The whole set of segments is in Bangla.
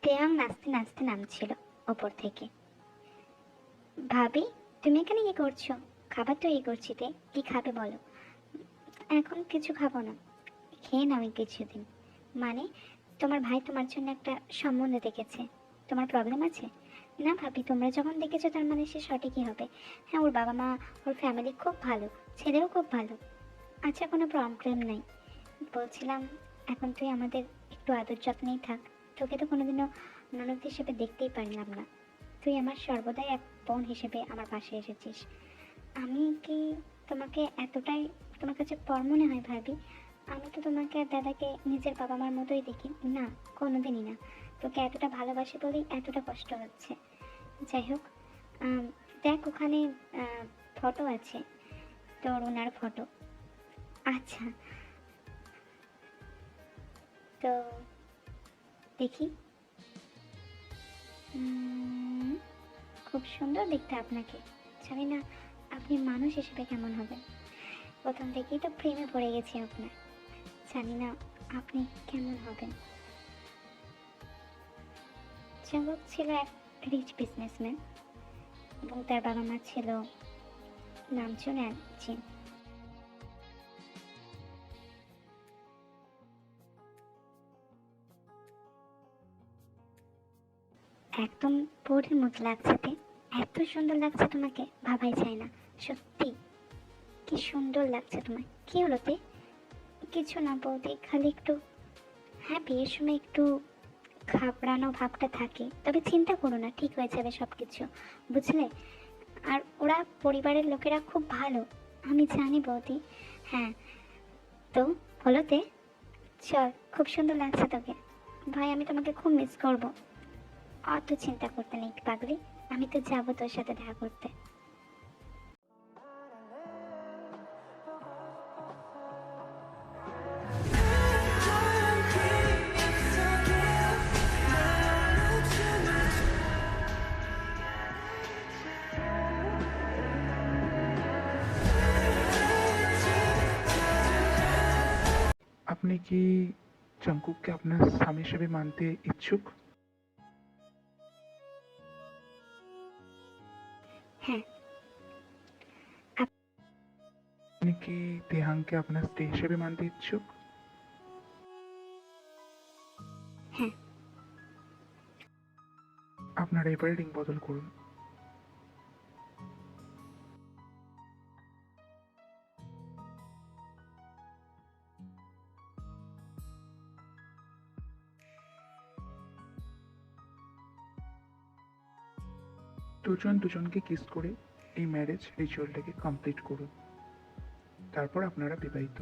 তেয়াং নাচতে নাচতে নামছিল ওপর থেকে। ভাবি, তুমি এখানে কি করছো? খাবার তৈরি করছি তে, কি খাবে বলো? এখন কিছু খাবো না, খেয়ে নাও এই কিছুদিন। মানে, তোমার ভাই তোমার জন্য একটা সম্বন্ধ দেখেছে, তোমার প্রবলেম আছে? না ভাবি, তোমরা যখন দেখেছো তার মানে সে সঠিকই হবে। হ্যাঁ, ওর বাবা মা, ওর ফ্যামিলি খুব ভালো, ছেলেও খুব ভালো। আচ্ছা, কোনো প্রবলেম নাই। বলছিলাম, এখন তুই আমাদের একটু আদর যত্নেই থাক। তোকে তো কোনোদিনও ননদ হিসেবে দেখতেই পারলাম না। তুই আমার সর্বদাই এক বোন হিসেবে আমার পাশে এসেছিস। আমি কি তোমাকে এতটাই তোমার কাছে পর মনে হয় ভাবি? আমি তো তোমাকে আর দাদাকে নিজের বাবা মার মতোই দেখি না, কোনোদিনই না। তোকে এতটা ভালোবাসি বলেই এতটা কষ্ট হচ্ছে। যাই হোক, আম, দেখ ওখানে ফটো আছে, তোর ওনার ফটো। আচ্ছা, তো দেখি। উম, খুব সুন্দর দেখতে আপনাকে। জানি না আপনি মানুষ হিসেবে কেমন হবেন। প্রথম থেকেই তো প্রেমে পড়ে গেছি আপনার। জানি না আপনি কেমন হবেন। চাঙ্গক ছিল এক রিচ বিজনেসম্যান এবং তার বাবা মা ছিল নামচুন অ্যান্ড জিন। একদম পরীর মতো লাগছে তে, এত সুন্দর লাগছে তোমাকে ভাবাই যায় না। সত্যি, কি সুন্দর লাগছে তোমায়। কি হলো তে? কিছু না বৌদি, খালি একটু, হ্যাঁ বিয়ের সময় একটু ঘাবড়ানো ভাবটা থাকে, তবে চিন্তা করো না, ঠিক হয়ে যাবে সব কিছু, বুঝলে? আর ওরা পরিবারের লোকেরা খুব ভালো, আমি জানি বৌদি। হ্যাঁ, তো হলোতে, চল, খুব সুন্দর লাগছে তোকে। ভাই, আমি তোমাকে খুব মিস করব। অত চিন্তা করতে নেই পাগলি, আমি তো যাবো তোর সাথে দেখা করতে। আপনি কি জঙ্কুককে আপনার স্বামী হিসেবে মানতে ইচ্ছুক? হ্যাঁ। আপনি কি তেহাংকে আপনার স্ত্রী হিসেবে মানতে ইচ্ছুক? হ্যাঁ। আপনারা এবারে রিং বদল করুন। দুজন দুজনকে কিস করে এই ম্যারেজ রিচুয়ালটাকে কমপ্লিট করুন, তারপর আপনারা বিবাহিত।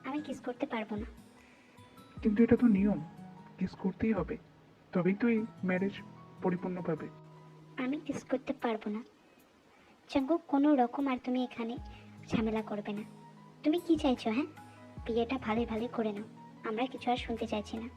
আমি কিস করতে পারবো না। কিন্তু এটা তো নিয়ম, কিস করতেই হবে, তবেই তো এই ম্যারেজ পরিপূর্ণ পাবে। আমি কিস করতে পারবো না চাঙ্গু, কোনো রকম। আর তুমি এখানে ঝামেলা করবে না। তুমি কি চাইছো? হ্যাঁ, বিয়েটা ভালোই ভালোই করে নাও, আমরা কিছু আর শুনতে চাইছি না।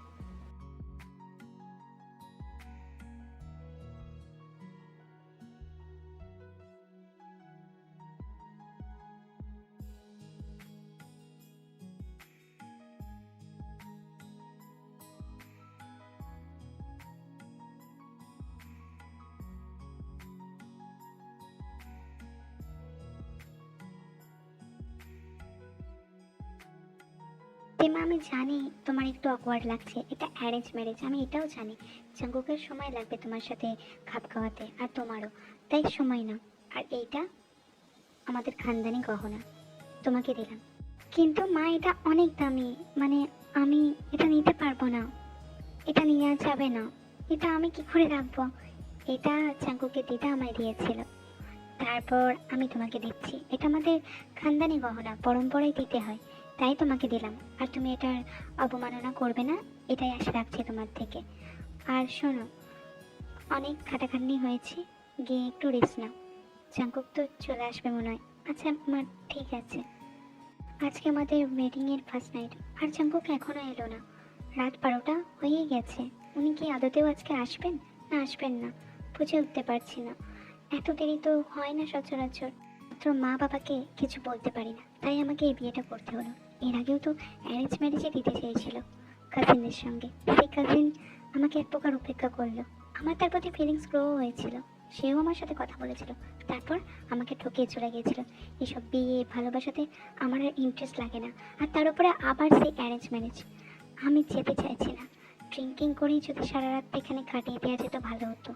তেমা, আমি জানি তোমার একটু অকওয়ার্ড লাগছে, এটা অ্যারেঞ্জ ম্যারেজ, আমি এটাও জানি। চাঙ্গুকের সময় লাগবে তোমার সাথে খাপ খাওয়াতে, আর তোমারও, তাই সময় নাও। আর এইটা আমাদের খানদানি গহনা, তোমাকে দিলাম। কিন্তু মা, এটা অনেক দামি, মানে আমি এটা নিতে পারবো না। এটা নিয়ে যাবে না, এটা আমি কি করে রাখবো? এটা চাঙ্কুকে দিদা আমায় দিয়েছিল, তারপর আমি তোমাকে দিচ্ছি। এটা আমাদের খানদানি গহনা, পরম্পরায় দিতে হয়, তাই তোমাকে দিলাম। আর তুমি এটার অবমাননা করবে না, এটাই আশা রাখছি তোমার থেকে। আর শোনো, অনেক খাটাখাটনি হয়েছে, গিয়ে একটু রেস্ট নাও। চাঙ্কুক তো চলে আসবে মনে হয়। আচ্ছা মা, ঠিক আছে। আজকে আমাদের ওয়েডিংয়ের ফার্স্ট নাইট, আর চাঙ্কুক এখনো এলো না। রাত 12টা হয়েই গেছে। উনি কি আদতেও আজকে আসবেন না আসবেন না বুঝে উঠতে পারছি না। এত দেরি তো হয় না সচরাচর। মাত্র মা বাবাকে কিছু বলতে পারি না, তাই আমাকে এই বিয়েটা করতে হলো। এর আগেও তো অ্যারেঞ্জ ম্যারেজে দিতে চেয়েছিল কাজিনদের সঙ্গে, সেই কাজিন আমাকে এক প্রকার উপেক্ষা করলো। আমার তার প্রতি ফিলিংস গ্রো হয়েছিল, সেও আমার সাথে কথা বলেছিল, তারপর আমাকে ঠকিয়ে চলে গিয়েছিল। এসব বিয়ে ভালোবাসাতে আমার আর ইন্টারেস্ট লাগে না। আর তার উপরে আবার সেই অ্যারেঞ্জ ম্যারেজ। আমি যেতে চাইছি না। ড্রিঙ্কিং করেই যদি সারা রাত এখানে কাটিয়ে দেওয়া যেত ভালো হতো।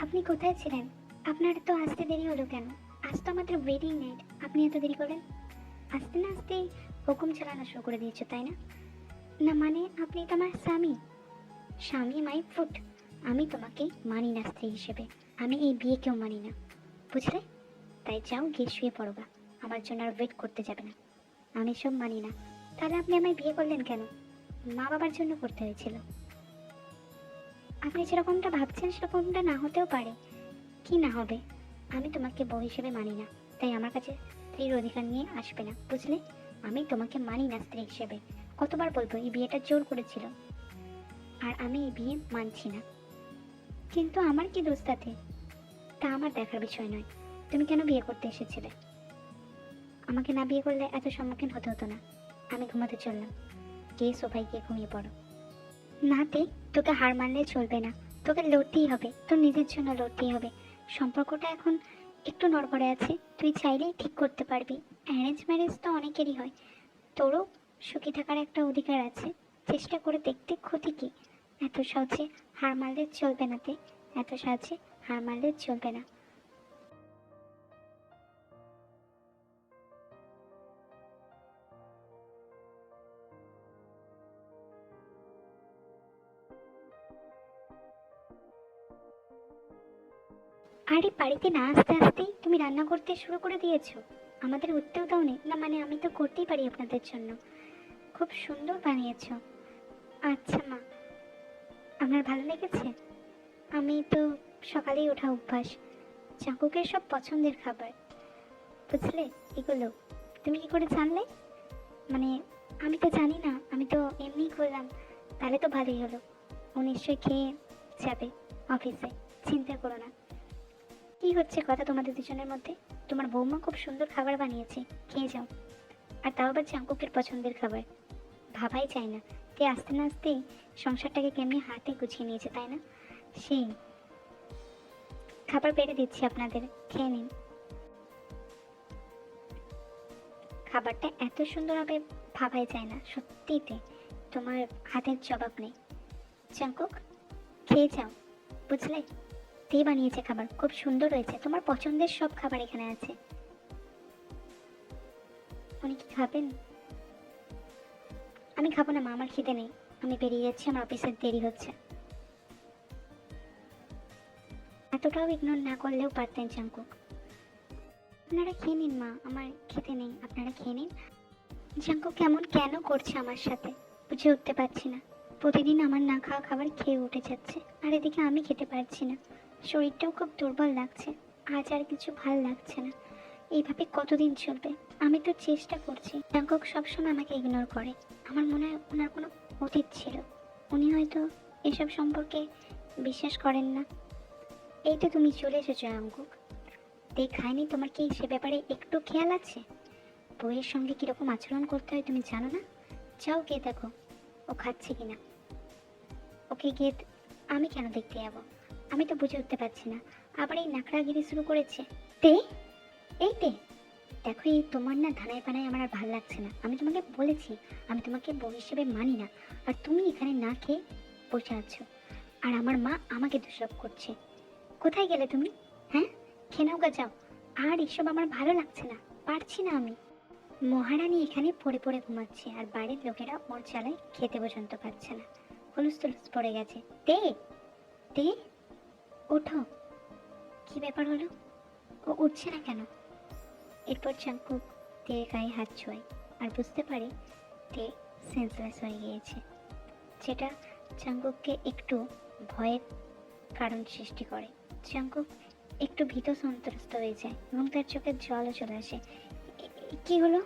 আপনি কোথায় ছিলেন? আপনার তো আসতে দেরি হলো কেন? আজ তো আমাদের ওয়েডিং নাইট, আপনি এত দেরি করলেন? আসতে না আসতেই হুকুম চালানো শুরু করে দিয়েছো, তাই না? না মানে আপনি তো আমার স্বামী। স্বামী মাই ফুট। আমি তোমাকে মানি না স্ত্রী হিসেবে। আমি এই বিয়েকেও মানি না, বুঝলে? তাই যাও গিয়ে শুয়ে পড়ো গা। আমার জন্য আর ওয়েট করতে যাবে না। আমি সব মানি না। তাহলে আপনি আমায় বিয়ে করলেন কেন? মা বাবার জন্য করতে হয়েছিল। আপনি যেরকমটা ভাবছেন সেরকমটা না হতেও পারে। কি না হবে? আমি তোমাকে বউ হিসেবে মানি না, তাই আমার কাছে স্ত্রীর অধিকার নিয়ে আসবে না, বুঝলে? আমি তোমাকে মানি না স্ত্রী হিসেবে। কতবার বলবো, এই বিয়েটা জোর করেছিল, আর আমি এই বিয়ে মানছি না। কিন্তু আমার কি দোষ তাতে? তা আমার দেখার বিষয় নয়। তুমি কেন বিয়ে করতে এসেছিলে? আমাকে না বিয়ে করলে এত সম্মুখীন হতে হতো না। আমি ঘুমাতে চললাম। গিয়ে সোফায় গিয়ে ঘুমিয়ে পড়ো। নাতে, তোকে হার মানলে চলবে না। তোকে লড়তেই হবে, তোর নিজের জন্য লড়তেই হবে। সম্পর্কটা এখন একটু নড়বড়ে আছে, তুই চাইলেই ঠিক করতে পারবি। অ্যারেঞ্জ ম্যারেজ তো অনেকেরই হয়, তোরও সুখী থাকার একটা অধিকার আছে। চেষ্টা করে দেখতে ক্ষতি কি? এত সহজে হার মানলে চলবে না তে, এত সহজে হার মানলে চলবে না। আরে বাড়িতে না আসতে আসতেই তুমি রান্না করতে শুরু করে দিয়েছো? আমাদের উঠতেও দাও নি না? মানে আমি তো করতেই পারি আপনাদের জন্য। খুব সুন্দর বানিয়েছো। আচ্ছা মা, আপনার ভালো লেগেছে? আমি তো সকালেই ওঠা অভ্যাস। চাকুকের সব পছন্দের খাবার, বুঝলে? এগুলো তুমি কি করে জানলে? মানে আমি তো জানি না, আমি তো এমনিই করলাম। তাহলে তো ভালোই হলো। ও নিশ্চয়ই খেয়ে যাবে অফিসে, চিন্তা করো না। কি হচ্ছে কথা তোমাদের দুজনের মধ্যে? তোমার বৌমা খুব সুন্দর খাবার বানিয়েছে, খেয়ে যাও। আর তাও আবার চাঙ্কুকের পছন্দের খাবার। ভাবাই যায় না তে আসতে না আসতেই সংসারটাকে কেমনি হাতে গুছিয়ে নিয়েছে, তাই না? সেই খাবার বেড়ে দিচ্ছি আপনাদের, খেয়ে নিন। খাবারটা এত সুন্দর হবে ভাবাই যায় না, সত্যিতে তোমার হাতের জবাব নেই। চাঙ্কুক, খেয়ে যাও, বুঝলে? তে বানিয়েছে খাবার, খুব সুন্দর হয়েছে। তোমার পছন্দের সব খাবার এখানে আছে। উনি কি খাবেন? আমি খাবো না মা, আমার খিদে নেই। আমি বেরিয়ে যাচ্ছি, আমার অফিসের দেরি হচ্ছে। এতটাও ইগনোর না করলেও পারতেন জাঙ্কুক। আপনারা খেয়ে নিন মা, আমার খেতে নেই, আপনারা খেয়ে নিন। জাঙ্কুক কেমন কেন করছে আমার সাথে, বুঝে উঠতে পারছি না। প্রতিদিন আমার না খাওয়া খাবার খেয়ে উঠে যাচ্ছে, আর এদিকে আমি খেতে পারছি না। শরীরটাও খুব দুর্বল লাগছে। আজ আর কিছু ভাল লাগছে না। এইভাবে কতদিন চলবে? আমি তো চেষ্টা করছি। জাঙ্কুক সবসময় আমাকে ইগনোর করে। আমার মনে হয় ওনার কোনো অতীত ছিল। উনি হয়তো এসব সম্পর্কে বিশ্বাস করেন না। এই তো তুমি চলে এসেছো জাঙ্কুক। খায়নি, তোমার কি সে ব্যাপারে একটু খেয়াল আছে? বউয়ের সঙ্গে কিরকম আচরণ করতে হয় তুমি জানো না? যাও গিয়ে দেখো ও খাচ্ছে কিনা। ওকে গিয়ে আমি কেন দেখতে যাবো? আমি তো বুঝে উঠতে পারছি না। আবার এই নাকড়াগিরি শুরু করেছে। তে, এই তে, দেখো এই তোমার না ধানায় পানায় আমার আর ভালো লাগছে না। আমি তোমাকে বলেছি আমি তোমাকে বউ হিসেবে মানি না, আর তুমি এখানে না খেয়ে বসে আছো। আর আমার মা আমাকে দোষারোপ করছে। কোথায় গেলে তুমি? হ্যাঁ, খেয়ে নাও গা, যাও। আর এসব আমার ভালো লাগছে না, পারছি না আমি। মহারানী এখানে পড়ে পড়ে ঘুমাচ্ছে, আর বাড়ির লোকেরা ওর চালায় খেতে পর্যন্ত পাচ্ছে না। হুলুস তুলুস পড়ে গেছে। তে, তে, ওঠো। কি ব্যাপার হলো? ও উঠছে না কেন? এরপর চাঙ্কুক তের গায়ে হাত ছোঁয়, আর বুঝতে পারে তে সেন্সলেস হয়ে গিয়েছে, যেটা চাঙ্কুককে একটু ভয়ের কারণ সৃষ্টি করে। চাঙ্কুক একটু ভীত সন্ত্রস্ত হয়ে যায় এবং তার চোখে জলও চলে আসে। কি হলো?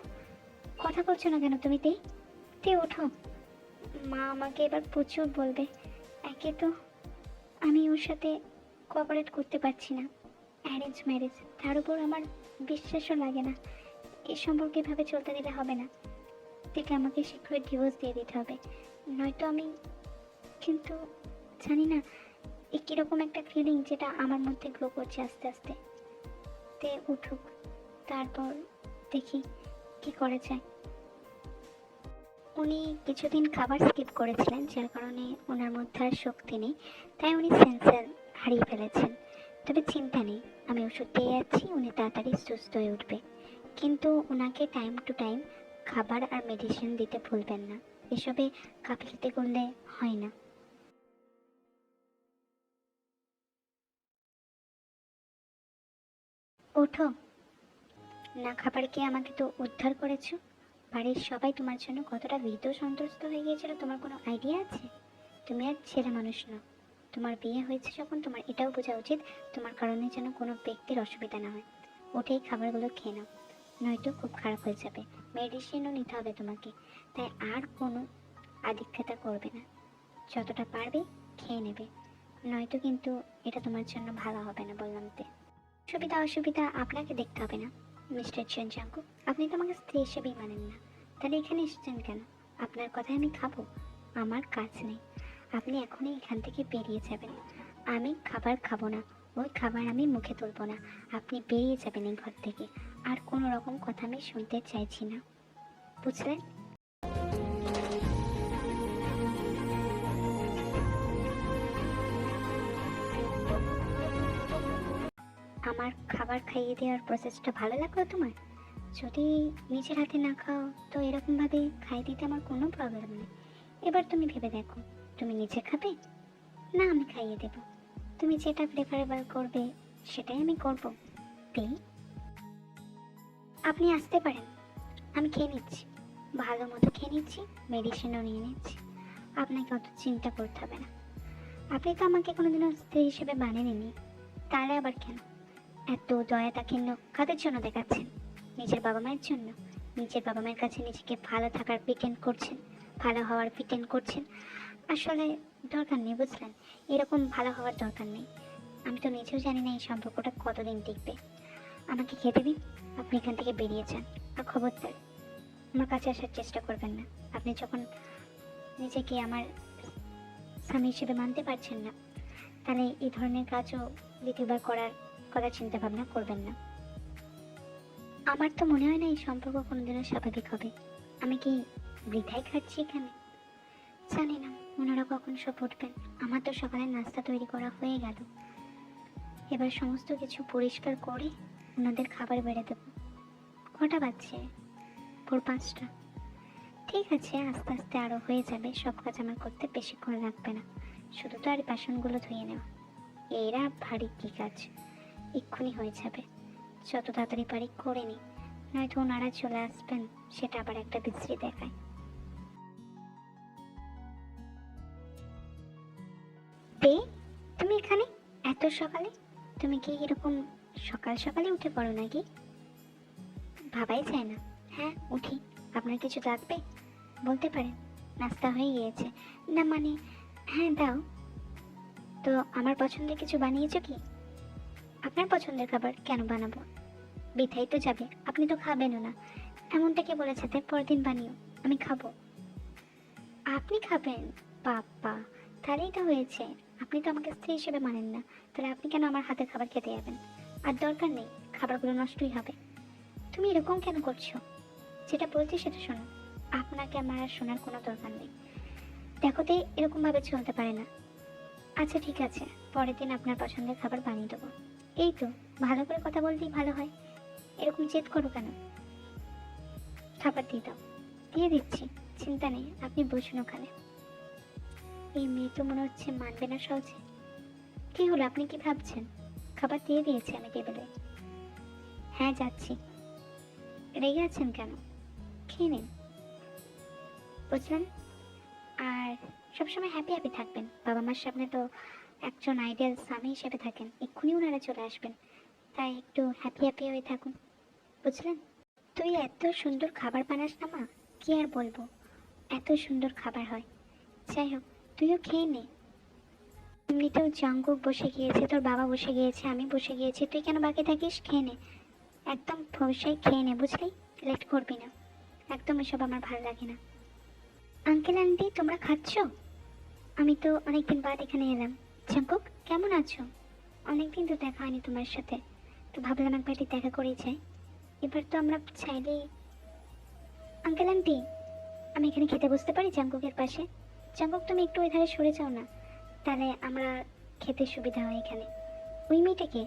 কথা বলছো না কেন তুমি? তে, তে ওঠো। মা আমাকে এবার প্রচুর বলবে। একে তো আমি ওর সাথে কোঅপারেট করতে পারছি না, অ্যারেঞ্জ ম্যারেজ, তার উপর আমার বিশ্বাসও লাগে না। এই সম্পর্কে এভাবে চলতে দিলে হবে না। থেকে আমাকে শীঘ্রই ডিভোর্স দিয়ে দিতে হবে, নয়তো আমি। কিন্তু জানি না কিরকম একটা ফিলিং যেটা আমার মধ্যে গ্রো করছে আস্তে আস্তে। তে উঠুক, তারপর দেখি কি করা যায়। উনি কিছুদিন খাবার স্কিপ করেছিলেন, যার কারণে ওনার মধ্যে আর শক্তি নেই, তাই উনি সেন্সের হারিয়ে ফেলেছেন। তবে চিন্তা নেই, আমি ওষুধ দিয়ে যাচ্ছি, উনি তাড়াতাড়ি সুস্থ হয়ে উঠবে। কিন্তু ওনাকে টাইম টু টাইম খাবার আর মেডিসিন দিতে ভুলবেন না, এসবে গাফিলতি করলে হয় না। ওঠো না, খাবার খেয়ে আমাকে তো উদ্ধার করেছো। বাড়ির সবাই তোমার জন্য কতটা ভীত সন্ত্রস্ত হয়ে গিয়েছিল তোমার কোনো আইডিয়া আছে? তুমি আর ছেলে মানুষ না, তোমার বিয়ে হয়েছে যখন তোমার এটাও বোঝা উচিত তোমার কারণে যেন কোনো ব্যক্তির অসুবিধা না হয়। ওঠেই খাবারগুলো খেয়ে নাও, নয়তো খুব খারাপ হয়ে যাবে। মেডিসিনও নিতে হবে তোমাকে, তাই আর কোনো আদিক্ষেতা করবে না। যতটা পারবে খেয়ে নেবে, নয়তো কিন্তু এটা তোমার জন্য ভালো হবে না, বললাম তো। সুবিধা অসুবিধা আপনাকে দেখতে হবে না মিস্টার চেনচাঙ্কু, আপনি তো আমাকে স্ত্রী হিসেবেই মানেন না। তাহলে এখানে এসেছেন কেন? আপনার কথায় আমি খাবো? আমার কাজ নেই, আপনি এখনই এখান থেকে বেরিয়ে যাবেন। আমি খাবার খাবো না, ওই খাবার আমি মুখে তুলবো না। আপনি বেরিয়ে যাবেন এই ঘর থেকে, আর কোনো রকম কথা আমি শুনতে চাইছি না, বুঝলেন? আমার খাবার খাইয়ে দেওয়ার প্রসেসটা ভালো লাগলো তোমার? যদি নিজের হাতে না খাও তো এরকমভাবে খাইয়ে দিতে আমার কোনো প্রবলেম নেই। এবার তুমি ভেবে দেখো, তুমি নিজে খাবে না আমি খাইয়ে দেব? তুমি যেটা প্রেফারেবল করবে সেটাই আমি করব। তে আপনি আসতে পারেন, আমি খেয়ে নিচ্ছি, ভালো মতো খেয়ে নিচ্ছি, মেডিসিনও নিয়ে নিচ্ছি। আপনাকে অত চিন্তা করতে হবে না। আপনি তো আমাকে কোনোদিনও স্ত্রী হিসেবে মানেননি, তাহলে আবার কেন এত দয়া দাক্ষিণ্য কাদের জন্য দেখাচ্ছেন? নিজের বাবা মায়ের জন্য? নিজের বাবা মায়ের কাছে নিজেকে ভালো থাকার প্রিটেন্ড করছেন, ভালো হওয়ার প্রিটেন্ড করছেন। আসলে দরকার নেই, বুঝলেন? এরকম ভালো হওয়ার দরকার নেই। আমি তো নিজেও জানি না এই সম্পর্কটা কতদিন টিকবে। আমাকে খেতে দিন, আপনি এখান থেকে বেরিয়ে যান। আর খবরদার আমার কাছে আসার চেষ্টা করবেন না। আপনি যখন নিজেকে আমার স্বামী হিসেবে মানতে পারছেন না, তাহলে এই ধরনের কাজও দ্বিতীয়বার করার কথা চিন্তা ভাবনা করবেন না। আমার তো মনে হয় না এই সম্পর্ক কোনোদিনও স্বাভাবিক হবে। আমি কি বৃথাই খাচ্ছি এখানে? জানি না ওনারা কখন সব উঠবেন। আমার তো সকালে নাস্তা তৈরি করা হয়ে গেল, এবার সমস্ত কিছু পরিষ্কার করে ওনাদের খাবার বেড়ে দেবো। কটা বাজছে? ভোর 5টা। ঠিক আছে, আস্তে আস্তে আরও হয়ে যাবে। সব কাজ আমার করতে বেশিক্ষণ লাগবে না, শুধু তো আর বাসনগুলো ধুয়ে নেওয়া। এরা ভারী কি কাজ, এক্ষুনি হয়ে যাবে। যত তাড়াতাড়ি পারি করে নিই, নয়তো ওনারা চলে আসবেন, সেটা আবার একটা বিশ্রী দেখায়। তে তুমি এখানে এত সকালে? তুমি কি এরকম সকাল সকালে উঠে পড়ো নাকি? ভাবাই যায় না। হ্যাঁ উঠি। আপনার কিছু লাগবে বলতে পারেন, নাস্তা হয়ে গিয়েছে। না মানে, হ্যাঁ দাও। তো আমার পছন্দের কিছু বানিয়েছো কি? আপনার পছন্দের খাবার কেন বানাবো? বৃথাই তো যাবে, আপনি তো খাবেনও না। এমনটা কে বলেছে? তাই পরের দিন বানিও, আমি খাবো। আপনি খাবেন? বাবা, তাহলেই তো হয়েছে। আপনি তো আমাকে স্ত্রী হিসেবে মানেন না, তাহলে আপনি কেন আমার হাতের খাবার খেতে যাবেন? আর দরকার নেই, খাবারগুলো নষ্টই হবে। তুমি এরকম কেন করছো? যেটা বলছি সেটা শোনো। আপনাকে আমার আর শোনার কোনো দরকার নেই। দেখোতে এরকম ভাবে চলতে পারে না। আচ্ছা ঠিক আছে, পরের দিন আপনার পছন্দের খাবার বানিয়ে দেবো। এই তো, ভালো করে কথা বললেই ভালো হয়, এরকম জেদ করো কেন? খাবার দিয়ে দাও। দিয়ে দিচ্ছি, চিন্তা নেই, আপনি বসুন ওখানে। এই মেয়ে তো মনে হচ্ছে মানবে না সহজে। কি হলো, আপনি কি ভাবছেন? খাবার দিয়ে দিয়েছি আমি টেবিলে। হ্যাঁ যাচ্ছি। রেগে আছেন কেন? খেয়ে নিন, বুঝলেন? আর সবসময় হ্যাপি হ্যাপি থাকবেন। বাবা মার সামনে তো একজন আইডিয়াল স্বামী হিসেবে থাকেন, এক্ষুনি ওনারা চলে আসবেন, তাই একটু হ্যাপি হ্যাপি হয়ে থাকুন, বুঝলেন? তুই এত সুন্দর খাবার বানাস না মা, কি আর বলবো, এত সুন্দর খাবার হয়। যাই হোক, তুইও খেয়ে নে। এমনিতেও জাঙ্কুক বসে গিয়েছে, তোর বাবা বসে গিয়েছে, আমি বসে গিয়েছি, তুই কেন বাকি থাকিস? খেয়ে নে, একদম বসে খেয়ে নে, বুঝলি? লেট করবি না, একদম এসব আমার ভালো লাগে না। আঙ্কেল আন্টি তোমরা খাচ্ছ? আমি তো অনেকদিন বাদ এখানে এলাম। জাঙ্কুক, কেমন আছো? অনেকদিন তো দেখা হয়নি তোমার সাথে, তো ভাবলাম একবার একটু দেখা করেই যাই। এবার তো আমরা চাইলেই... আঙ্কেল আন্টি, আমি এখানে খেতে বসতে পারি জাঙ্কুকের পাশে? জাঙ্কুক, তুমি একটু ওই ধারে সরে যাও না, তাহলে আমরা খেতে সুবিধা হয় এখানে। ওই মেয়েটাকে,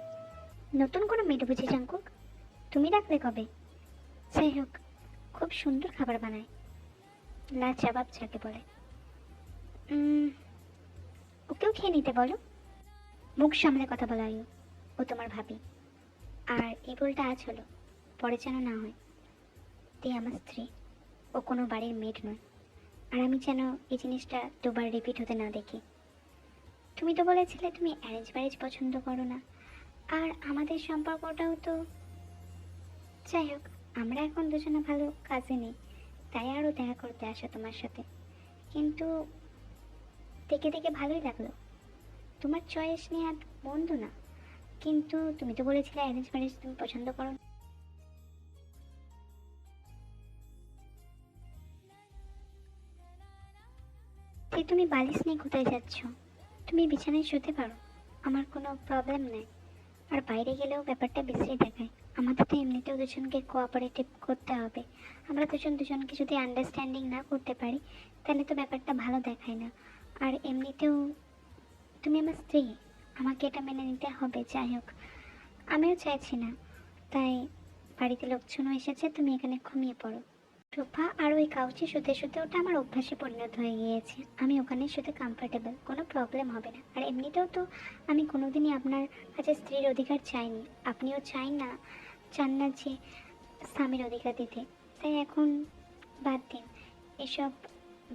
নতুন কোনো মেয়ে বুঝি জাঙ্কুক? তুমি রাখলে কবে? যাই হোক, খুব সুন্দর খাবার বানায়, লাজবাব যাকে বলে। উম, ওকেও খেয়ে নিতে বলো। মুখ সামলে কথা বলো আয়ু, ও তোমার ভাবি। আর এই বলটা আজ হলো, পরে যেন না হয়। তে আমার স্ত্রী, ও কোনো বাড়ির মেড নয়। আর আমি যেন এই জিনিসটা দুবার রিপিট হতে না দেখি। তুমি তো বলেছিলে তুমি অ্যারেঞ্জ ম্যারেজ পছন্দ করো না, আর আমাদের সম্পর্কটাও তো... যাই হোক, আমরা এখন দুজনে ভালো কাজে নেই, তাই আরও দেখা করতে আসা তোমার সাথে। কিন্তু দেখে দেখে ভালোই লাগলো। তোমার চয়েস নিয়ে আর মন্দ না, কিন্তু তুমি তো বলেছিলে অ্যারেঞ্জ ম্যারেজ তুমি পছন্দ করো না। যে তুমি বালিশ নিয়ে কোথায় যাচ্ছ? তুমি বিছানায় শুতে পারো, আমার কোনো প্রবলেম নেই। আর বাইরে গেলেও ব্যাপারটা বিশ্রী দেখায়। আমাদের তো এমনিতেও দুজনকে কোঅপারেটিভ করতে হবে। আমরা দুজন দুজনকে যদি আন্ডারস্ট্যান্ডিং না করতে পারি, তাহলে তো ব্যাপারটা ভালো দেখায় না। আর এমনিতেও তুমি আমার স্ত্রী, আমাকে এটা মেনে নিতে হবে। যাই হোক, আমিও চাইছি না, তাই বাড়িতে লোকজনও এসেছে, তুমি এখানে ঘুমিয়ে পড়ো। সোফা আর ওই কাউচে শুতে শুতে ওটা আমার অভ্যাসে পরিণত হয়ে গিয়েছে। আমি ওখানে শুতে কমফোর্টেবল, কোনো প্রবলেম হবে না। আর এমনিতেও তো আমি কোনোদিনই আপনার কাছে স্ত্রীর অধিকার চাইনি, আপনিও চান না যে স্বামীর অধিকার দিতে। তাই এখন বাদ দিন, এসব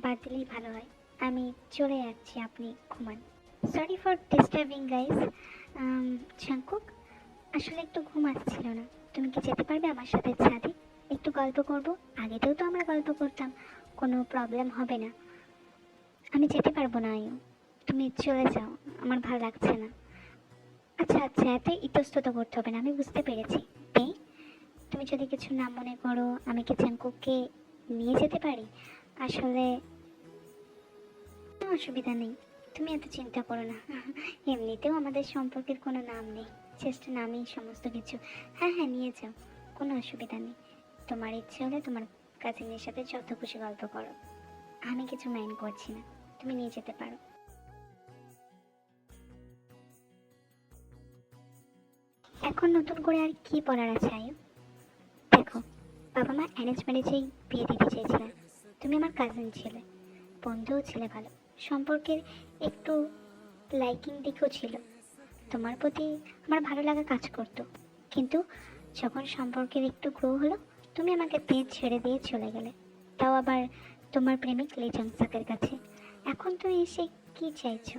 বাদ দিলেই ভালো হয়। আমি চলে যাচ্ছি, আপনি ঘুমান। Sorry for disturbing guys. Jungkook, আসলে একটু ঘুম আসছিল না। তুমি কি যেতে পারবে আমার সাথে ছাদে? একটু গল্প করব। আগেতেও তো আমরা গল্প করতাম, কোনো প্রবলেম হবে না। আমি যেতে পারবো না আয়ু, তুমি চলে যাও, আমার ভালো লাগছে না। আচ্ছা আচ্ছা, এত ইতস্তত করতে হবে না, আমি বুঝতে পেরেছি। এই, তুমি যদি কিছু না মনে করো, আমি কি জাঙ্কুককে নিয়ে যেতে পারি? আসলে কোনো অসুবিধা নেই, তুমি এত চিন্তা করো না। এমনিতেও আমাদের সম্পর্কের কোনো নাম নেই, জাস্ট নামই সমস্ত কিছু। হ্যাঁ হ্যাঁ, নিয়ে যাও, কোনো অসুবিধা নেই। তোমার ইচ্ছে হলে তোমার কাজিনের সাথে যত খুশি গল্প করো, আমি কিছু মাইন্ড করছি না, তুমি নিয়ে যেতে পারো। এখন নতুন করে আর কি বলার আছে আয়ু? দেখো, বাবা মা অ্যারেঞ্জ ম্যারেজেই বিয়ে দিতে চেয়েছিলেন। তুমি আমার কাজিন ছিলে, বন্ধুও ছিলে, ভালো সম্পর্কের একটু লাইকিং দিকও ছিল। তোমার প্রতি আমার ভালো লাগা কাজ করতো, কিন্তু যখন সম্পর্কের একটু গ্রো হলো, তুমি আমাকে ছেড়ে দিয়ে চলে গেলে, তাও আবার তোমার প্রেমিক লি জংসাকের কাছে। এখন তুমি এসে কি চাইছো?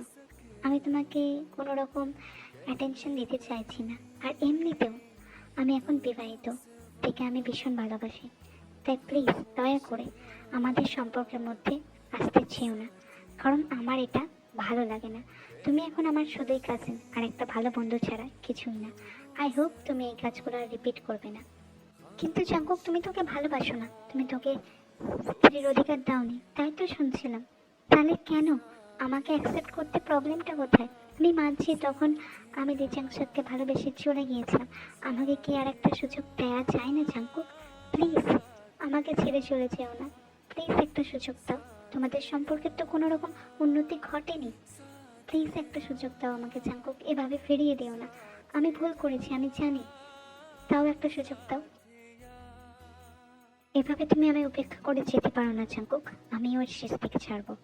আমি তোমাকে কোনো রকম অ্যাটেনশন দিতে চাইছি না। আর এমনিতেও আমি এখন বিবাহিত, থেকে আমি ভীষণ ভালোবাসি। তাই প্লিজ দয়া করে আমাদের সম্পর্কের মধ্যে আসতে চেও না, কারণ আমার এটা ভালো লাগে না। তুমি এখন আমার শুধুই কাজিন, আর একটা ভালো বন্ধু ছাড়া কিছুই না। আই হোপ তুমি এই কাজগুলো আর রিপিট করবে না। কিন্তু জাঙ্কুক, তুমি তোকে ভালোবাসো না, তুমি তোকে স্ত্রীর অধিকার দাওনি, তাই তো শুনছিলাম। তাহলে কেন আমাকে অ্যাকসেপ্ট করতে প্রবলেমটা কোথায়? আমি মানছি তখন আমি দিচাংসাদকে ভালোবেসে চলে গিয়েছিলাম, আমাকে কি আর একটা সুযোগ দেওয়া যায় না জাঙ্কুক? প্লিজ আমাকে ছেড়ে চলে যেও না, প্লিজ একটা সুযোগ দাও। তোমাদের সম্পর্কের তো কোনো রকম উন্নতি ঘটেনি, প্লিজ একটা সুযোগ দাও আমাকে জাঙ্কুক, এভাবে ফিরিয়ে দিও না। আমি ভুল করেছি, আমি জানি, তাও একটা সুযোগ দাও। এভাবে তুমি আমি উপেক্ষা করে যেতে পারো না জাঙ্কুক, আমিও ওর শেষ থেকে ছাড়বো।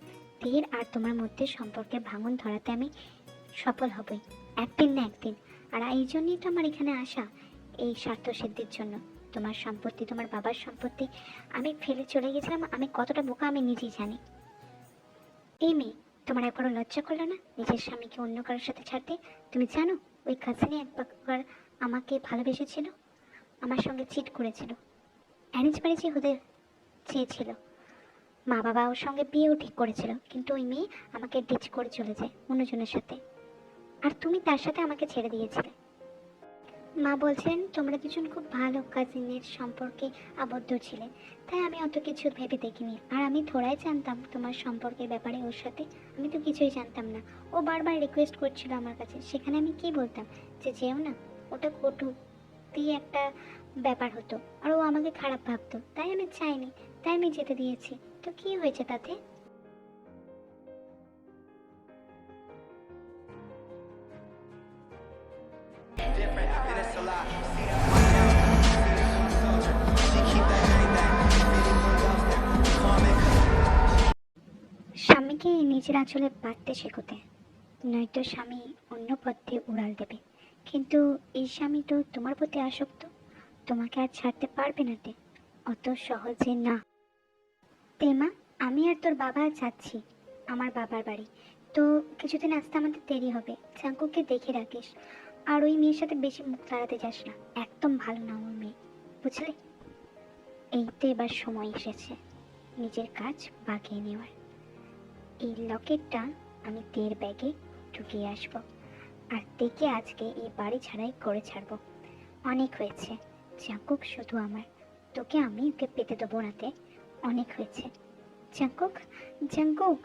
তীর আর তোমার মধ্যে সম্পর্কে ভাঙন ধরাতে আমি সফল হবই, একদিন না একদিন। আর এই জন্যই তো আমার এখানে আসা, এই স্বার্থ সিদ্ধির জন্য। তোমার সম্পত্তি, তোমার বাবার সম্পত্তি আমি ফেলে চলে গেছিলাম, আমি কতটা বোকা আমি নিজেই জানি। এই মেয়ে, তোমার একবারও লজ্জা করলো না নিজের স্বামীকে অন্য কারোর সাথে ছাড়তে? তুমি জানো ওই কাজিনে একবার আমাকে ভালোবেসেছিল, আমার সঙ্গে চিট করেছিল, অ্যারেঞ্জ ম্যারেজই হতে চেয়েছিল, মা বাবা ওর সঙ্গে বিয়েও ঠিক করেছিল, কিন্তু ওই মেয়ে আমাকে ডিচ করে চলে যায় অন্যজনের সাথে। আর তুমি তার সাথে আমাকে ছেড়ে দিয়েছিলে। মা বলছেন তোমরা দুজন খুব ভালো কাজিনের সম্পর্কে আবদ্ধ ছিলে, তাই আমি অত কিছু ভেবে দেখিনি। আর আমি থোড়াই জানতাম তোমার সম্পর্কের ব্যাপারে ওর সাথে, আমি তো কিছুই জানতাম না। ও বারবার রিকোয়েস্ট করছিল আমার কাছে, সেখানে আমি কি বলতাম যে যেও না, ওটা কটূক্তি একটা ব্যাপার হতো, আর ও আমাকে খারাপ ভাবতো, তাই আমি চাইনি, তাই আমি যেতে দিয়েছি। তো কি হয়েছে তাতে? স্বামীকে নিজের আঁচলে বাঁধতে শেখোতে, নয়তো স্বামী অন্য পথে উড়াল দেবে। কিন্তু এই স্বামী তো তোমার প্রতি আসক্ত, তোমাকে আর ছাড়তে পারবে না তে, অত সহজে না। তেমা, আমি আর তোর বাবা যাচ্ছি আমার বাবার বাড়ি। তো কিছুদিন আসতে আমাদের দেরি হবে, চাঙ্কুকে দেখে রাখিস। আর ওই মেয়ের সাথে বেশি মুখ লড়াতে যাস না, একদম ভালো না ওর মেয়ে, বুঝলি? এই তো এবার সময় এসেছে নিজের কাজ বাগিয়ে নেওয়ার। এই লকেটটা আমি তের ব্যাগে ঢুকিয়ে আসবো, আর তেকে আজকে এই বাড়ি ছাড়াই করে ছাড়বো। অনেক হয়েছে, চাঙ্কুক শুধু আমার, তোকে আমি ওকে পেতে দেবো নাতে, অনেক হয়েছে। জাঙ্কুক, জাঙ্কুক,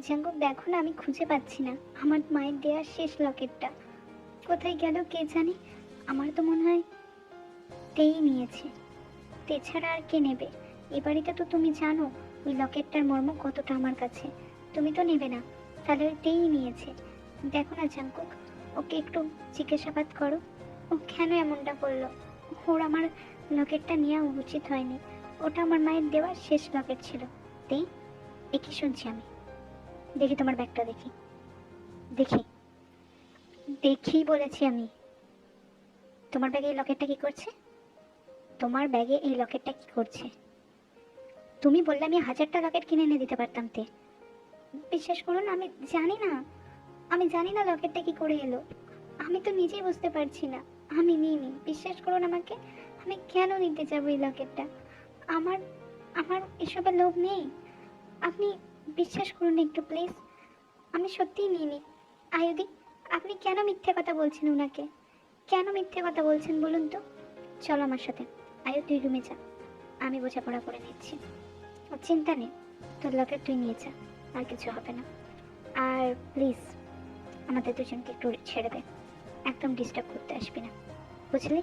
জাঙ্কুক, দেখো না, আমি খুঁজে পাচ্ছি না আমার মায়ের দেওয়া শেষ লকেটটা। কোথায় গেল কে জানে। আমার তো মনে হয় তেই নিয়েছে, তে ছাড়া আর কে নেবে? এ বাড়িতে তো তুমি জানো ওই লকেটটার মর্ম কতটা আমার কাছে, তুমি তো নেবে না, তাহলে ওই তেই নিয়েছে। দেখো না জাঙ্কুক, ওকে একটু জিজ্ঞাসাবাদ করো, ও কেন এমনটা করলো। ওর আমার লকেটটা নেওয়া উচিত হয়নি, ওটা আমার মায়ের দেওয়া শেষ লকেট ছিল। তেই, এ কি শুনছি আমি? দেখি তোমার ব্যাগটা, দেখি, দেখি, দেখি বলেছি আমি। তোমার ব্যাগে এই লকেটটা কি করছে? তোমার ব্যাগে এই লকেটটা কি করছে? তুমি বললে আমি 1000টা লকেট কিনে এনে দিতে পারতাম তে। বিশ্বাস করুন, আমি জানি না, আমি জানি না লকেটটা কি করে এলো। আমি তো নিজেই বুঝতে পারছি না। আমি নিইনি, বিশ্বাস করুন আমাকে। আমি কেন নিতে যাবো এই লকেটটা? আমার আমার এসবের লোভ নেই। আপনি বিশ্বাস করুন একটু প্লিজ, আমি সত্যিই নিইনি। আয়ুদি, আপনি কেন মিথ্যে কথা বলছেন ওনাকে? কেন মিথ্যে কথা বলছেন বলুন তো? চল আমার সাথে, আয়ু তুই রুমে যা, আমি বোঝাপড়া করে নিচ্ছি। ও চিন্তা নেই, তোর লকেট তুই নিয়ে যা, আর কিছু হবে না। আর প্লিজ আমাদের দুজনকে একটু ছেড়ে দে, একদম ডিস্টার্ব করতে আসবি না, বুঝলি?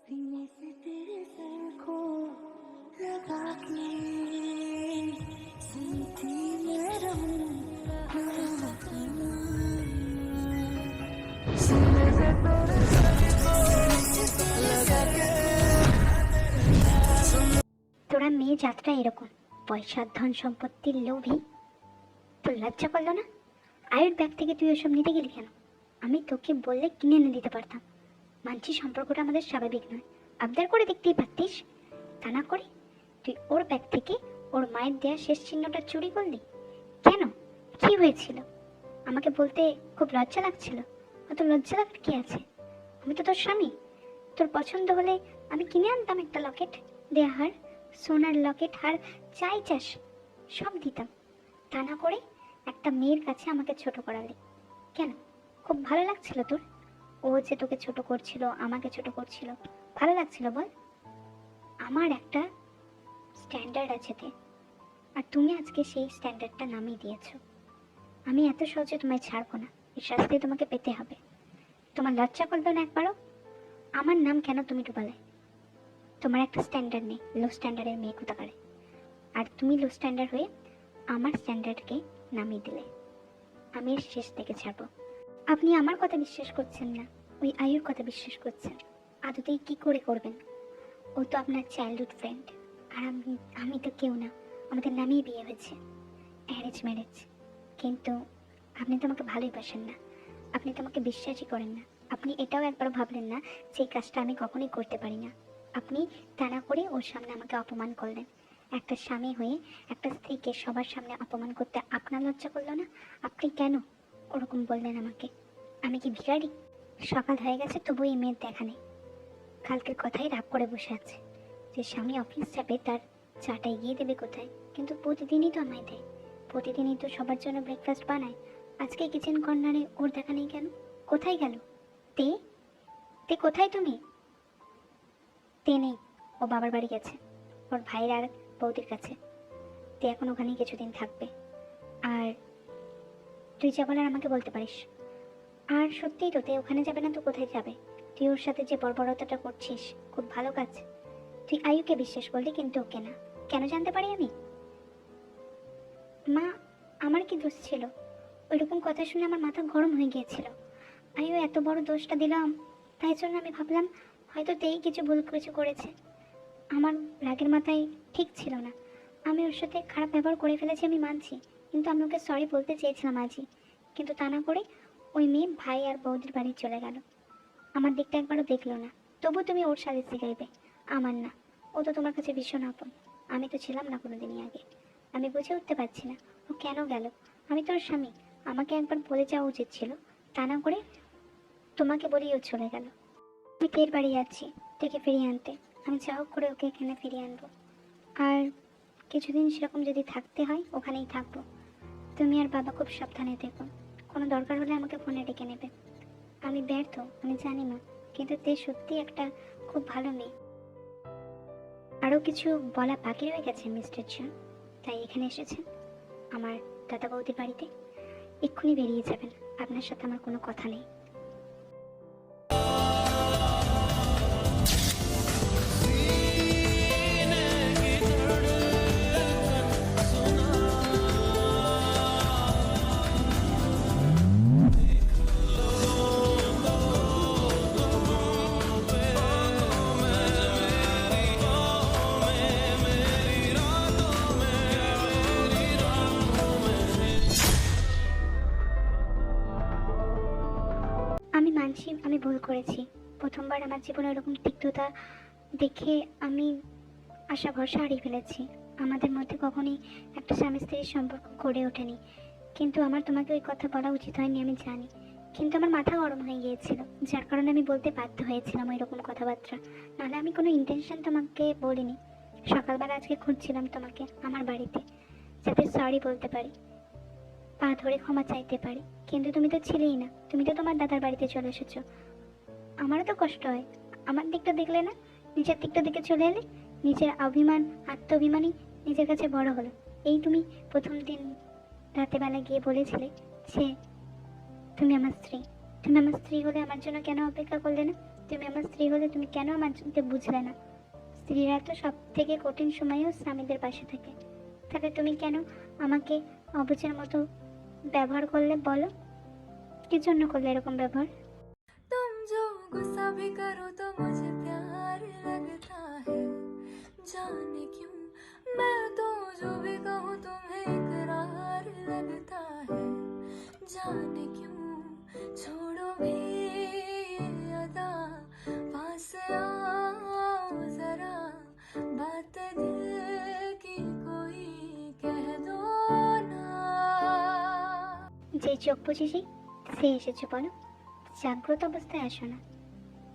सीने से तेरे सर को लगा के सुनती मैं रहूं सीने से तेरे सर को लगा के তোরা মেয়ে যাত্রা এরকম, পয়সা ধন সম্পত্তির লোভী। তোর লজ্জা করলো না? আয়ের ব্যাগ থেকে তুই ওসব নিতে গেলি কেন? আমি তোকে বললে কিনে এনে দিতে পারতাম। মানছি সম্পর্কটা আমাদের স্বাভাবিক নয়, আবদার করে দেখতেই পারতিস। তা না করে তুই ওর ব্যাগ থেকে ওর মায়ের দেয়া শেষ চিহ্নটা চুরি করলি কেন? কি হয়েছিল? আমাকে বলতে খুব লজ্জা লাগছিল? অত লজ্জা লাগার কি আছে? আমি তো তোর স্বামী, তোর পছন্দ হলে আমি কিনে আনতাম একটা লকেট, দেয়া হার, সোনার লকেট, হার, চাই চাস সব দিতাম। তা না করে একটা মেয়ের কাছে আমাকে ছোট করালি কেন? খুব ভালো লাগছিল তোর? ও যে তোকে ছোট করছিল, আমাকে ছোট করছিল, ভালো লাগছিল বল? আমার একটা স্ট্যান্ডার্ড আছে তে, আর তুমি আজকে সেই স্ট্যান্ডার্ডটা নামিয়ে দিয়েছো। আমি এত সহজে তোমায় ছাড়বো না, এই শাস্তি তোমাকে পেতে হবে। তোমার লজ্জা করবে না একবারও? আমার নাম কেন তুমি ডুবালে? তোমার একটা স্ট্যান্ডার্ড নেই, লো স্ট্যান্ডার্ডের মেয়ে কোথাকারে। আর তুমি লো স্ট্যান্ডার্ড হয়ে আমার স্ট্যান্ডার্ডকে নামিয়ে দিলে। আমি এর শেষ থেকে ছাড়বো। আপনি আমার কথা বিশ্বাস করছেন না, ওই আয়ুর কথা বিশ্বাস করছেন। আদতেই কি করে করবেন? ও তো আপনার চাইল্ডহুড ফ্রেন্ড, আর আমি তো কেউ না, আমাদের নামেই বিয়ে হয়েছে, অ্যারেঞ্জ ম্যারেজ। কিন্তু আপনি তো আমাকে ভালোই বাসেন না, আপনি তো আমাকে বিশ্বাসই করেন না। আপনি এটাও একবার ভাবলেন না যে এই কাজটা আমি কখনোই করতে পারি না। আপনি তা না করে ওর সামনে আমাকে অপমান করলেন। একটা স্বামী হয়ে একটা স্ত্রীকে সবার সামনে অপমান করতে আপনার লজ্জা করলো না? আপনি কেন ওরকম বললেন আমাকে? আমি কি ভিখারি? সকাল হয়ে গেছে তবু এই মেয়ের দেখা নেই। কালকের কথাই রাগ করে বসে আছে যে স্বামী অফিস যাবে, তার চাটা এগিয়ে দেবে কোথায়? কিন্তু প্রতিদিনই তো আমায় দেয়, প্রতিদিনই তো সবার জন্য ব্রেকফাস্ট বানায়। আজকে কিচেন কর্নারে ওর দেখা নেই কেন? কোথায় গেল? তে তে কোথায় তুমি? তে নেই, ও বাবার বাড়ি গেছে, ওর ভাইয়ের আর বৌদির কাছে। তে এখন ওখানেই কিছুদিন থাকবে। আর তুই যা বলার আমাকে বলতে পারিস। আর সত্যিই তো, তে ওখানে যাবে না তো কোথায় যাবে? তুই ওর সাথে যে বর্বরতাটা করছিস খুব ভালো কাজ। তুই আয়ুকে বিশ্বাস করলি কিন্তু ওকে না, কেন জানতে পারি আমি? মা, আমার কি দোষ ছিল? ওইরকম কথা শুনে আমার মাথা গরম হয়ে গিয়েছিল। আয়ু এত বড় দোষটা দিলাম, তাই জন্য আমি ভাবলাম হয়তো তেই কিছু ভুল কিছু করেছে। আমার রাগের মাথায় ঠিক ছিল না। আমি ওর সাথে খারাপ ব্যবহার করে ফেলেছি, আমি মানছি, কিন্তু আমি ওকে সরি বলতে চেয়েছিলাম আজই, কিন্তু তা না করে ওই মেয়ে ভাই আর বৌদির বাড়ি চলে গেল। আমার দিকটা একবারও দেখলো না। তবু তুমি ওর সাথে শিখাইবে, আমার না। ও তো তোমার কাছে ভীষণ আপন, আমি তো ছিলাম না কোনোদিনই আগে। আমি বুঝে উঠতে পারছি না ও কেন গেল। আমি তোর স্বামী, আমাকে একবার বলে যাওয়া উচিত ছিল, তা না করে তোমাকে বলেই ও চলে গেল। আমি তের বাড়ি যাচ্ছি থেকে ফিরিয়ে আনতে। আমি যা হোক করে ওকে এখানে ফিরিয়ে আনবো। আর কিছুদিন সেরকম যদি থাকতে হয় ওখানেই থাকবো। তুমি আর বাবা খুব সাবধানে থেকো, কোনো দরকার হলে আমাকে ফোনে ডেকে নেবে। আমি ব্যর্থ, আমি জানি মা, কিন্তু তে সত্যি একটা খুব ভালো মেয়ে। আরও কিছু বলা বাকি রয়ে গেছে মিস্টার জন, তাই এখানে এসেছেন আমার দাদা বৌদির বাড়িতে। এক্ষুনি বেরিয়ে যাবেন, আপনার সাথে আমার কোনো কথা নেই। আমি মানছি আমি ভুল করেছি। প্রথমবার আমার জীবনে এরকম তিক্ততা দেখে আমি আশা ভরসা হারিয়ে ফেলেছি। আমাদের মধ্যে কখনোই একটা স্বামী স্ত্রীর সম্পর্ক গড়ে ওঠেনি। কিন্তু আমার তোমাকে ওই কথা বলা উচিত হয়নি, আমি জানি, কিন্তু আমার মাথা গরম হয়ে গিয়েছিল, যার কারণে আমি বলতে বাধ্য হয়েছিলাম ওই রকম কথাবার্তা। নাহলে আমি কোনো ইন্টেনশন তোমাকে বলিনি। সকালবেলা আজকে খুঁজছিলাম তোমাকে আমার বাড়িতে, যাতে সরি বলতে পারি, পা ধরে ক্ষমা চাইতে পারি, কিন্তু তুমি তো ছিলেই না। তুমি তো তোমার দাদার বাড়িতে চলে এসেছো। আমারও তো কষ্ট হয়, আমার দিকটা দেখলে না, নিজের দিকটা দেখে চলে এলে। নিজের অভিমান, আত্মাভিমানই নিজের কাছে বড় হলো। এই তুমি প্রথম দিন রাতেবেলা গিয়ে বলেছিলে যে তুমি আমার স্ত্রী। তুমি আমার স্ত্রী হলে আমার জন্য কেন অপেক্ষা করলে না? তুমি আমার স্ত্রী হলে তুমি কেন আমার জন্য বুঝলে না? স্ত্রীরা তো সব থেকে কঠিন সময়েও স্বামীদের পাশে থাকে। তাহলে তুমি কেন আমাকে অবুঝের মতো ব্যবহার করলে বলো? কি জন্য করলে এরকম ব্যবহার? तुम जो गुस्सा भी करो तो मुझे प्यार लगता है, जाने क्यों मैं तो जो भी कहूँ तुम्हें इकरार लगता है, जाने क्यों छोड़ो भी ये अदा, पास आओ जरा, बात दिल की कोई कह दो ना। যে চোখ বুঝেছি সে এসেছে বলো। জাগ্রত অবস্থায় আসো না।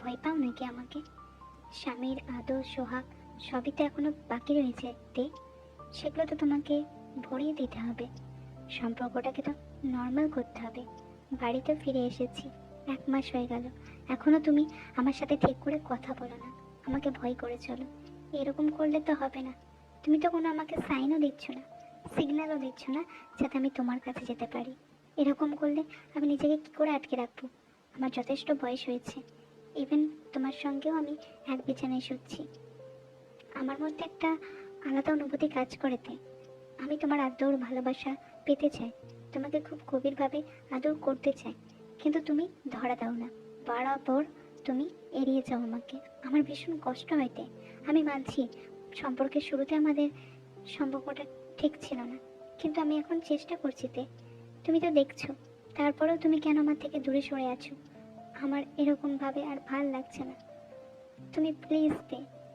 ভয় পাও নাকি আমাকে? স্বামীর আদর সোহাগ সবই তো এখনো বাকি রয়েছে, সেগুলো তো তোমাকে ভরিয়ে দিতে হবে। সম্পর্কটাকে তো নর্মাল করতে হবে। বাড়িতে ফিরে এসেছি, 1 মাস হয়ে গেল, এখনো তুমি আমার সাথে ঠিক করে কথা বলো না, আমাকে ভয় করে চলো। এরকম করলে তো হবে না। তুমি তো কোনো আমাকে সাইনও দিচ্ছ না, সিগন্যালও দিচ্ছ না যাতে আমি তোমার কাছে যেতে পারি। এরকম করলে আমি নিজেকে কী করে আটকে রাখবো? আমার যথেষ্ট বয়স হয়েছে, ইভেন তোমার সঙ্গেও আমি এক বিছানায় শুচ্ছি। আমার মধ্যে একটা আলাদা অনুভূতি কাজ করেতে। আমি তোমার আদর ভালোবাসা পেতে চাই, তোমাকে খুব গভীরভাবে আদর করতে চাই, কিন্তু তুমি ধরা দাও না, বরাবর তুমি এড়িয়ে যাও আমাকে। আমার ভীষণ কষ্ট হইতে। আমি মানছি সম্পর্কের শুরুতে আমাদের সম্পর্কটা ঠিক ছিল না, কিন্তু আমি এখন চেষ্টা করছি তুমি তো দেখছো। তারপরেও তুমি কেন আমার থেকে দূরে সরে আছো? আমার এরকমভাবে আর ভাল লাগছে না। তুমি প্লিজ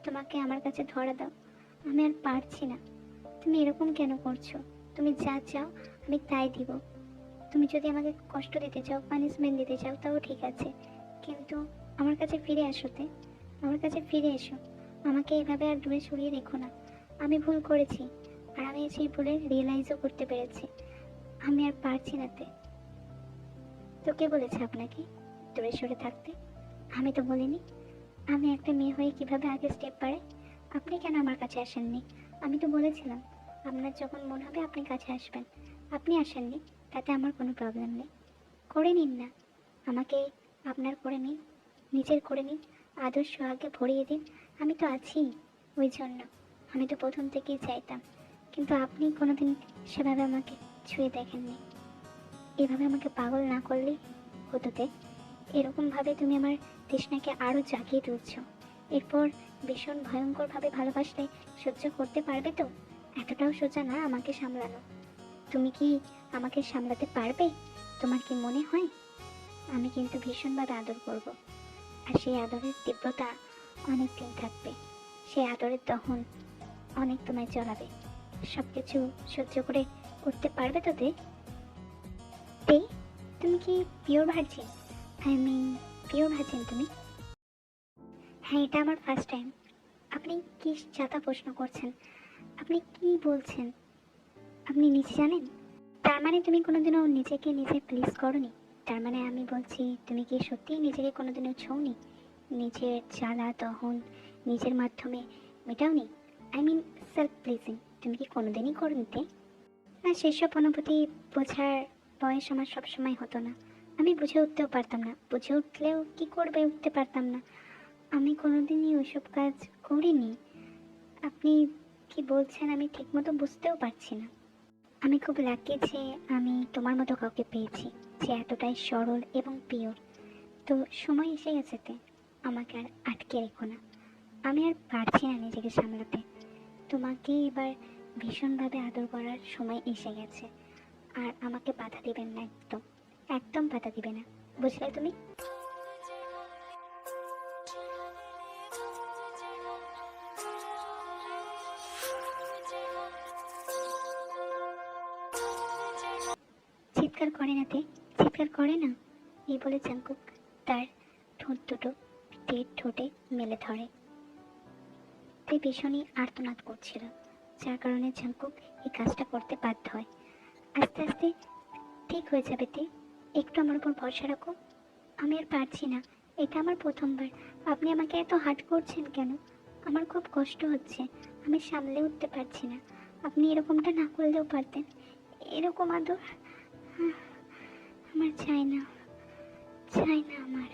তোমাকে আমার কাছে ধরা দাও, আমি আর পারছি না। তুমি এরকম কেন করছো? তুমি যা চাও আমি তাই দিব। তুমি যদি আমাকে কষ্ট দিতে চাও, পানিশমেন্ট দিতে চাও, তাও ঠিক আছে, কিন্তু আমার কাছে ফিরে আসো আমার কাছে ফিরে এসো। আমাকে এইভাবে আর দূরে সরিয়ে রেখো না। আমি ভুল করেছি, আর আমি সেই ভুলে রিয়েলাইজও করতে পেরেছি। আমি আর পারছি না তো কে বলেছে আপনাকে? দূরে সরে থাকতে? আমি তো বলিনি। আমি একটা মেয়ে হয়ে কিভাবে আগে স্টেপ বাড়াই? আপনি কেন আমার কাছে আসেননি? আমি তো বলেছিলাম আপনার যখন মন হবে আপনি কাছে আসবেন। আপনি আসেননি, তাতে আমার কোনো প্রবলেম নেই। করে নিন না, আমাকে আপনার করে নিন, নিজের করে নিন, আদর্শ আগে ভরিয়ে দিন। আমি তো আছি ওই জন্য। আমি তো প্রথম থেকেই চাইতাম, কিন্তু আপনি কোনোদিন সেভাবে আমাকে ছুঁয়ে দেখেননি। এভাবে আমাকে পাগল না করলেই হতো তে। এরকমভাবে তুমি আমার তৃষ্ণাকে আরও জাগিয়ে তুলছ। এরপর ভীষণ ভয়ঙ্করভাবে ভালোবাসলে সহ্য করতে পারবে তো? এতটাও সোজা না আমাকে সামলানো। তুমি কি আমাকে সামলাতে পারবে? তোমার কি মনে হয়? আমি কিন্তু ভীষণভাবে আদর করব, আর সেই আদরের তীব্রতা অনেক দিন থাকবে। সেই আদরের দহন অনেক তোমায় চলাবে। সব কিছু সহ্য করে উঠতে পারবে তো তে? তে, তুমি কি pure virgin? I mean pure virgin তুমি? হ্যাঁ, এটা আমার ফার্স্ট টাইম। আপনি কি যাতা প্রশ্ন করছেন? আপনি কি বলছেন? আপনি নিজে জানেন? তার মানে তুমি কোনোদিনও নিজেকে নিজে প্লিজ করনি? তার মানে আমি বলছি, তুমি কি সত্যিই নিজেকে কোনোদিনও ছোঁনি? নিজের জ্বালা দহন নিজের মাধ্যমে মেটাওনি? আই মিন সেলফ প্লিজিং তুমি কি কোনোদিনই করে নিতে? না, সেসব অনুভূতি বোঝার বয়স আমার সবসময় হতো না। আমি বুঝে উঠতেও পারতাম না। বুঝে উঠলেও কি করবে, উঠতে পারতাম না। আমি কোনোদিনই ওইসব কাজ করিনি। আপনি কি বলছেন আমি ঠিকমতো বুঝতেও পারছি না। আমি খুব লাকি যে আমি তোমার মতো কাউকে পেয়েছি, যে এতটাই সরল এবং পিওর। তো সময় এসে গেছে তে, আমাকে আর আটকে রেখো না। আমি আর পারছি না নিজেকে সামলাতে। তোমাকে এবার ভীষণভাবে আদর করার সময় এসে গেছে। আর আমাকে বাধা দিবেন না, একদম একদম বাধা দিবে না, বুঝলে তুমি? চিৎকার করে না তে, চিৎকার করে না। এই বলে জাঙ্কুক তার ঠোঁট দুটো তীর ঠোঁটে মেলে ধরে। তে ভীষণই আর্তনাদ করছিল, যার কারণে জাঙ্কুক এই কাজটা করতে বাধ্য হয়। আস্তে আস্তে ঠিক হয়ে যাবে তে, একটু আমার উপর ভরসা রাখো। আমি আর পারছি না, এটা আমার প্রথমবার। আপনি আমাকে এত হার্ট করছেন কেন? আমার খুব কষ্ট হচ্ছে, আমি সামলে উঠতে পারছি না। আপনি এরকমটা না করলেও পারতেন। এরকম আদর আমার চাই না, চাই না আমার।